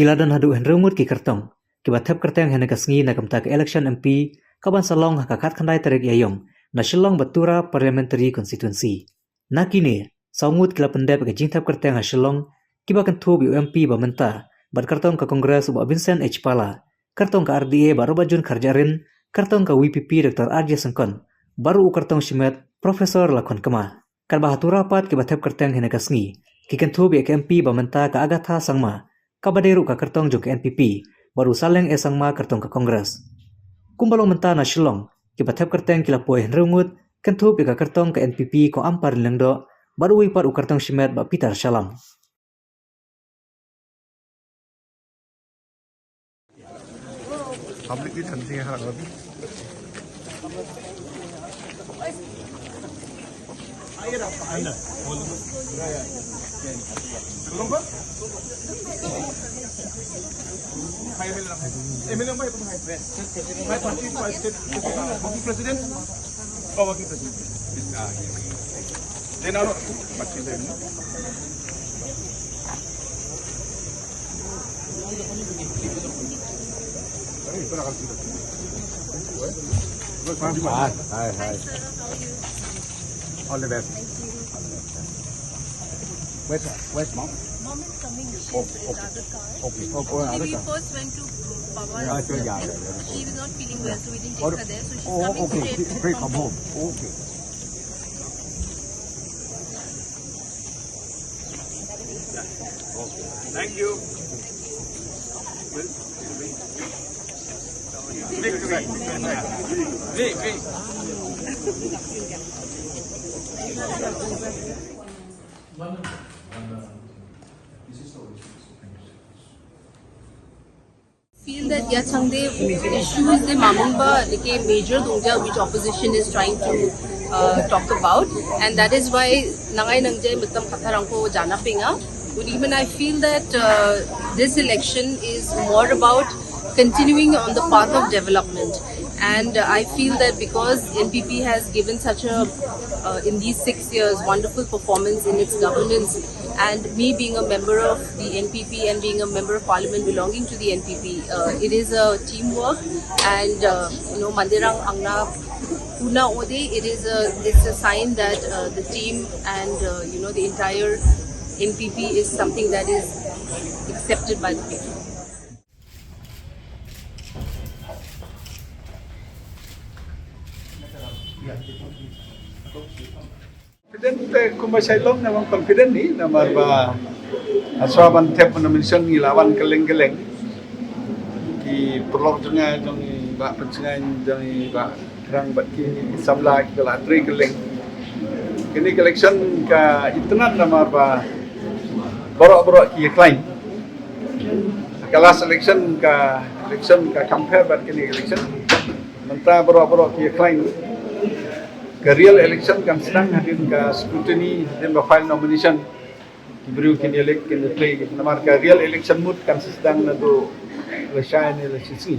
Kila dan Haduh Ngut Kiba Thep Kyrteng hene Sngi na kamta ke election MP kaban Shillong hakakat khandai tarik yayong na Shillong Tura parliamentary constituency. Na kini saungut kila pendep ke Thep Kyrteng ha Shillong kiba kan thu MP ba Mynta bat Kyrteng ke Kongres ba Vincent H Pala Kyrteng ke RDA baru bajun Kharjarin Kyrteng ke WPP Dr. RJ Sengkon baru Kyrteng Shimet Profesor Lakon Kema Karba Tura pat Kiba Thep Kyrteng hene Sngi kikan thu ke MP ba Mynta ke Agatha Sangma kabaderu ka Kyrteng jong ke NPP baru saleng esangma Kyrteng ke Kongres. Kumbalong Mynta na Shillong Kiba Thep Kyrteng kila poe Ngut kentu ka Kyrteng ke NPP ko ampar lengdo baru wipar u Kyrteng Shimet ba Peter Shalam. Public di cantik harap lebih. Anda, President. Oh, wakil President. Then ano, President. Hi. All the best. Where's mom? Mom is coming. She's in the other car. Okay. We first went to Baba. She was not feeling well, so we didn't take her there. So she's coming straight from home. Okay. Thank you. feel that Yachangde issues the Mamungba like major dongja which opposition is trying to talk about, and that is why Nangai Nangjay Mitam Katharangko Jana Pinga. But even I feel that this election is more about continuing on the path of development, and I feel that because NPP has given such a in these 6 years wonderful performance in its governance, and me being a member of the NPP and being a member of parliament belonging to the NPP, it is a teamwork, and Mandirang Angna Puna Ode, it's a sign that the team and the entire NPP is something that is accepted by the people. Confident kumasailong namang confident ni namar ba aswaban Thep mention ngilawan keleng-keleng ki prolog janga jong ba pencengan jong ba rang ba ki samla ki latri keleng kini election ka itunan namar ba borok-borok ki klaim kala election ka compare ba kini election mentah borok-borok ki klaim ke real election kan sedang hadir ke scrutiny dan file nomination diberi kini elek kini play namar ke real election mood kan sedang nado lesai ni lesisi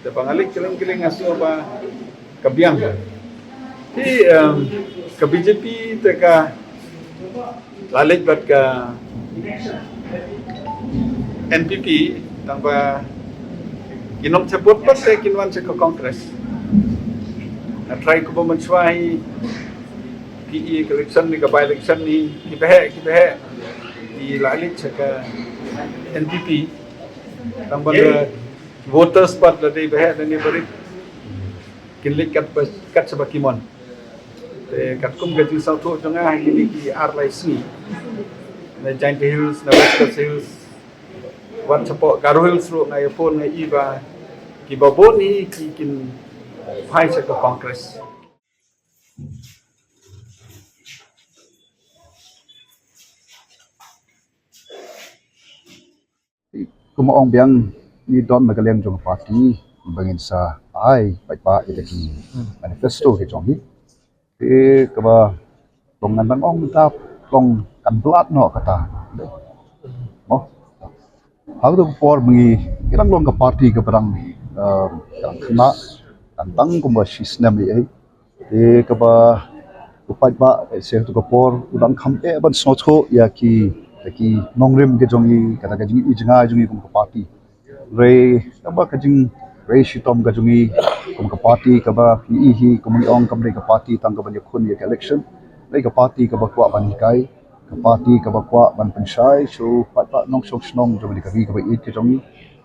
de bangalik keleng-keleng asu apa kebiang di ke BJP teka lalik bat ke NPP tanpa kinom sebut pas kinwan ke Kongres try ko mencuai PE election ni by election ni kibahe di lalit ke NPP tambah voters part dari bahe dan ni beri kinlik kat sebakimon kat kum gaji sautu jengah ini ki RLC na Giant Hills na West Hills wat support Garo Hills ro na phone na iba ki baboni ki kin Hai ke Kongres. Kumaong biang ni don magaleng jong party bangin sa ai pa itaki manifesto ke jong hi e kaba tong nan ong ta tong kan blat no kata mo Haduh por mengi kirang long ke party ke perang kena tantang kumba sisnam ai kaba upai ba se tu kapor udang kham ban snotho ya ki Taki nongrim ke jongi kata ka jingi ijinga jongi kum ka party. Re kaba ka jing re shitom ka jongi kum ka party kaba hi kum ong kam re ka party tang ka ban yakun ye election. Re ka party kaba kwa ban kai ka party kaba kwa ban penshai so pat nong sok snong jongi ka ri kaba it ke jongi.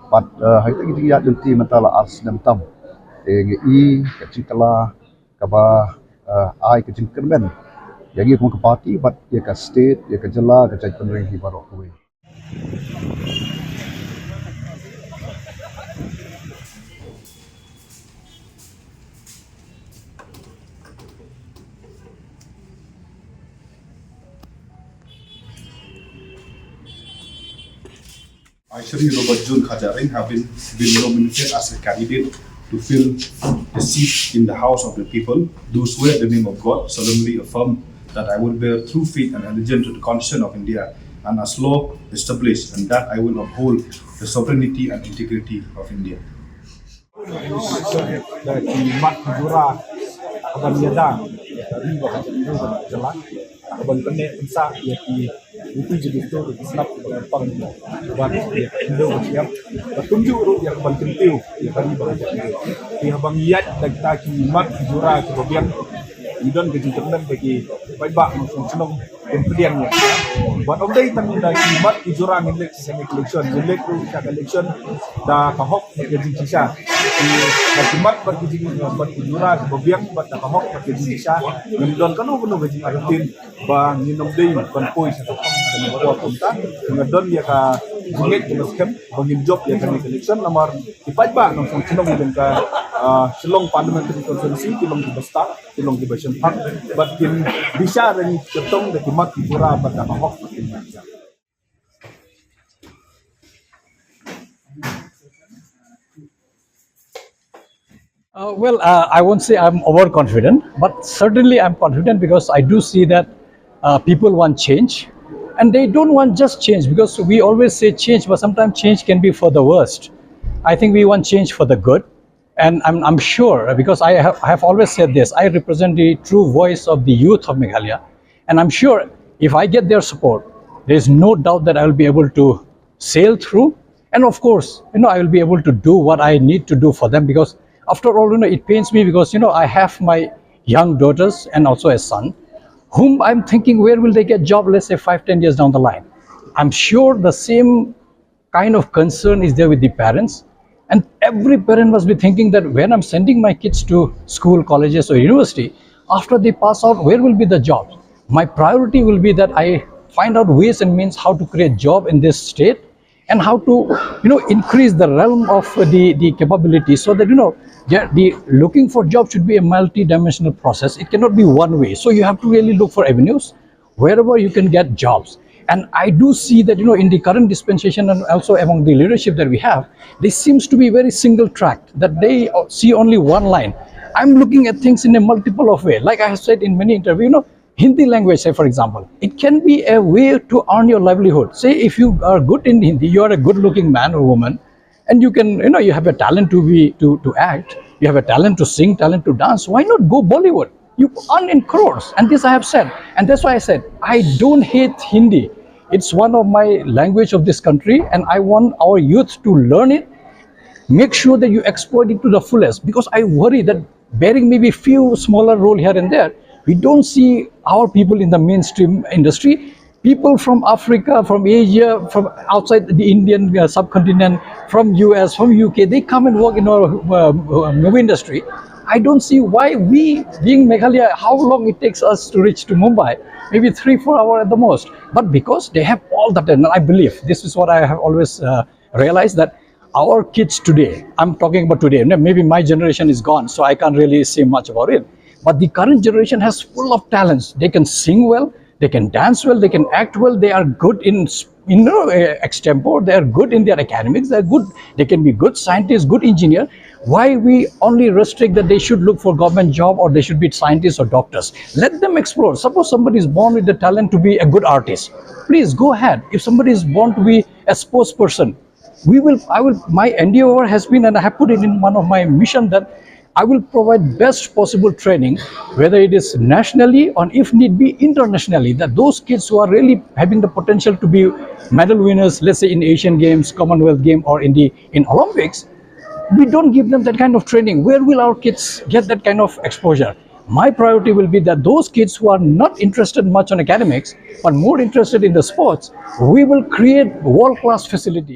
But hai ta ki ya junti mentala ars nam tam. Nge i ka cikala kaba ai ka jing kermen. Yang kum ka party but ye ka state ye ka jala ka jai penring hi barok we. I, Shri Robert John Khajaring, have been nominated as a candidate to fill the seat in the House of the People. Do swear in the name of God, solemnly affirm that I will bear true faith and allegiance to the Constitution of India and as law established, and that I will uphold the sovereignty and integrity of India. Abang kene insa yaki itu jadi tu Islam pang buat dia Indo siap tunjuk ru yang abang kentiu ya kami baca dia abang yat dan taki mat jura kemudian idon ke jintenan bagi baik langsung senang kemudiannya buat om day tang taki mat jura ngilek semi election ngilek ru ka election da kahok ke jinsisa di mat bagi jura kemudian buat da kahok ke jinsisa ngidon kanu kanu bagi arutin bang minum day ban poi sa tong sa mga punta ngadon ya ka jingit ke skem bangin job ya kan election nomor ipat ba nang song sinong din ka Shillong parliamentary constituency tilong di basta tilong di Basin Park but kin bisa rin ketong de mat Tura ba ka hok I won't say I'm overconfident, but certainly I'm confident because I do see that people want change, and they don't want just change because we always say change, but sometimes change can be for the worst. I think we want change for the good, and I'm sure because I have always said this. I represent the true voice of the youth of Meghalaya, and I'm sure if I get their support, there is no doubt that I will be able to sail through, and of course, I will be able to do what I need to do for them because. After all, it pains me because, I have my young daughters and also a son, whom I'm thinking, where will they get job, let's say 5-10 years down the line? I'm sure the same kind of concern is there with the parents. And every parent must be thinking that when I'm sending my kids to school, colleges or university, after they pass out, where will be the jobs? My priority will be that I find out ways and means how to create job in this state and how to, increase the realm of the capability so that, the looking for job should be a multi-dimensional process. It cannot be one way. So you have to really look for avenues wherever you can get jobs. And I do see that, in the current dispensation and also among the leadership that we have, this seems to be very single tracked, that they see only one line. I'm looking at things in a multiple of way. Like I have said in many interviews, Hindi language, say for example, it can be a way to earn your livelihood. Say if you are good in Hindi, you are a good looking man or woman, and you can, you have a talent to act, you have a talent to sing, talent to dance, why not go Bollywood? You earn in crores. And this I have said. And that's why I said, I don't hate Hindi. It's one of my language of this country, and I want our youth to learn it. Make sure that you exploit it to the fullest, because I worry that bearing maybe few smaller role here and there, we don't see our people in the mainstream industry. People from Africa, from Asia, from outside the Indian subcontinent, from US, from UK, they come and work in our movie industry. I don't see why we, being Meghalaya, how long it takes us to reach to Mumbai, maybe 3-4 hours at the most. But because they have all that, and I believe, this is what I have always realized, that our kids today, I'm talking about today, maybe my generation is gone, so I can't really say much about it. But the current generation has full of talents. They can sing well, they can dance well, they can act well, they are good in extempore, they are good in their academics, they are good, they can be good scientists, good engineer. Why we only restrict that they should look for government job or they should be scientists or doctors? Let them explore. Suppose somebody is born with the talent to be a good artist, please go ahead. If somebody is born to be a sportsperson, my endeavor has been, and I have put it in one of my mission, that I will provide best possible training, whether it is nationally or if need be internationally, that those kids who are really having the potential to be medal winners, let's say in Asian Games, Commonwealth Game, or in Olympics, we don't give them that kind of training. Where will our kids get that kind of exposure? My priority will be that those kids who are not interested much on academics, but more interested in the sports, we will create world-class facility.